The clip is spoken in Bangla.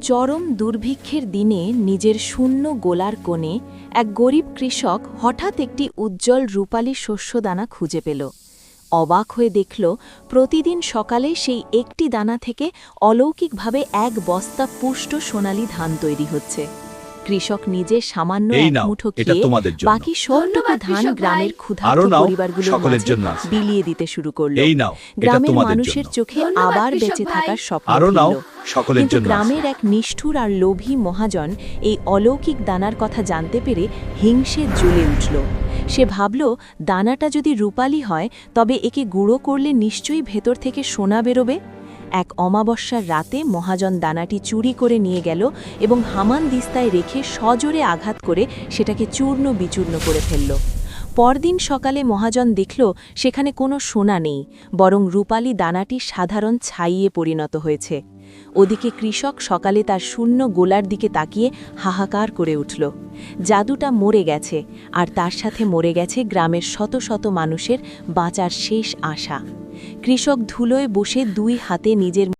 চরম দুর্ভিক্ষের দিনে নিজের শূন্য গোলার কোণে এক গরিব কৃষক হঠাৎ একটি উজ্জ্বল রূপালী শস্যদানা খুঁজে পেল। অবাক হয়ে দেখল, প্রতিদিন সকালে সেই একটি দানা থেকে অলৌকিকভাবে এক বস্তা পুষ্ট সোনালী ধান তৈরি হচ্ছে। কৃষক নিজে সামান্য এক মুঠো খেয়ে বাকি সবটুকু ধান গ্রামের ক্ষুধার্ত পরিবারগুলোর মাঝে বিলিয়ে দিতে শুরু করল। গ্রামের মানুষের চোখে আবার বেঁচে থাকার স্বপ্ন ছিল। কিন্তু গ্রামের এক নিষ্ঠুর আর লোভী মহাজন এই অলৌকিক দানার কথা জানতে পেরে হিংসে জ্বলে উঠল। সে ভাবল, দানাটা যদি রূপালী হয় তবে একে গুঁড়ো করলে নিশ্চয়ই ভেতর থেকে সোনা বেরোবে। এক অমাবস্যার রাতে মহাজন দানাটি চুরি করে নিয়ে গেল এবং হামানদিস্তায় রেখে সজোরে আঘাত করে সেটাকে চূর্ণ বিচূর্ণ করে ফেলল। পরদিন সকালে মহাজন দেখল সেখানে কোনো সোনা নেই, বরং রূপালী দানাটি সাধারণ ছাইয়ে পরিণত হয়েছে। ওদিকে কৃষক সকালে তার শূন্য গোলার দিকে তাকিয়ে হাহাকার করে উঠল। জাদুটা মরে গেছে, আর তার সাথে মরে গেছে গ্রামের শত শত মানুষের বাঁচার শেষ আশা। কৃষক ধুলোয় বসে দুই হাতে নিজের